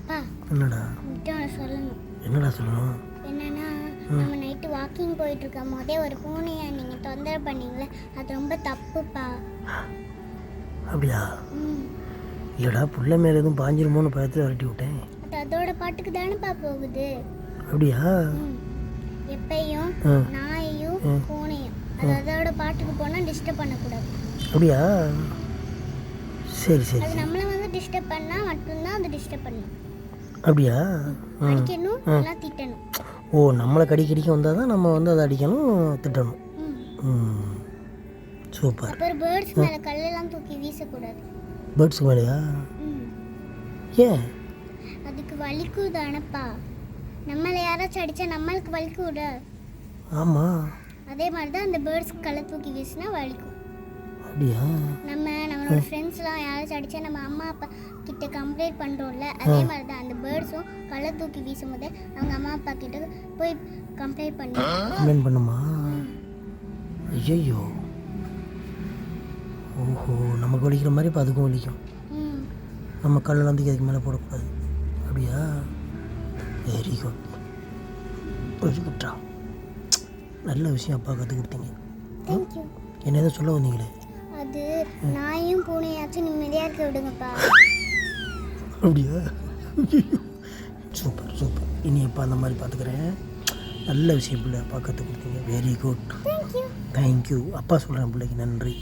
அப்பா என்னடா சொல்லணும். என்னடா சொல்லணும்? என்னன்னா நம்ம நைட்டு வாக்கிங் போயிட்டு இருக்கும் போதே ஒரு பூனையை நீங்கள் தொந்தரவு பண்ணீங்களே, அது ரொம்ப தப்புப்பா. அப்படியா? ம். இல்லைடா, புள்ள மேலே எதுவும் பாஞ்சிருமோன்னு பயத்தில் விரட்டி விட்டேன். அது அதோட பாட்டுக்கு தானேப்பா போகுது. அப்படியா? எப்பயும் நாயையும் பூனையும் அது அதோட பாட்டுக்கு போனால் டிஸ்டர்ப் பண்ணக்கூடாது. அப்படியா? சரி சரி. அது நம்மளை வந்து டிஸ்டர்ப் பண்ணால் மட்டும்தான் அது டிஸ்டர்ப் பண்ணணும். அப்படியா? அடிக்கணும், எல்லாம் திட்டணும். ஓ, நம்மளை கடிக்க வந்தால் தான் நம்ம வந்து அதை அடிக்கணும், திட்டணும். சூப்பர். அப்புறம் பேர்ட்ஸ் மேலே கல்லெல்லாம் தூக்கி வீசக்கூடாது. பேர்ட்ஸுக்கு மேலேயா? ஏன்? அதுக்கு வலிக்குதானப்பா. நம்மளை யாராச்சும் அடித்தா நம்மளுக்கு வலிக்குட. ஆமாம். அதே மாதிரி தான் அந்த பேர்ட்ஸ்க்கு கல்லை தூக்கி வீசினா வலிக்கும். அப்படியா? நம்மளோட ஃப்ரெண்ட்ஸ்லாம் யாராச்சும் அடித்தா நம்ம அம்மா அப்பா கிட்ட கம்ப்ளைண்ட் பண்ணுறோம்ல, அதே மாதிரி தான் அந்த பேர்ட்ஸும் கல்லை தூக்கி வீசும் போதே அவங்க அம்மா அப்பா கிட்ட போய் கம்ப்ளைண்ட் பண்ணுமா? ஐயோ, ஓஹோ, நமக்கு வலிக்கிற மாதிரி இப்போ அதுக்கும் வலிக்கும். நம்ம கல்லெல்லாம் தூக்கி அதுக்கு மேலே போடக்கூடாது. அப்படியா? வெரி குட், வெரி குட்ரா. நல்ல விஷயம் அப்பா கற்றுக் கொடுத்தீங்க. தேங்க்யூ. என்ன எதுவும் சொல்ல வந்தீங்களே? அது நாயும் பூனையாச்சும் நிம்மதியாக இருக்க விடுங்கப்பா. அப்படியா? Super super. இனி அப்பா அந்த மாதிரி பார்த்துக்கிறேன். நல்ல விஷயம் பிள்ளை அப்பா கற்றுக் கொடுத்தீங்க. Very good. தேங்க்யூ. தேங்க்யூ. அப்பா சொல்கிறேன் பிள்ளைக்கு நன்றி.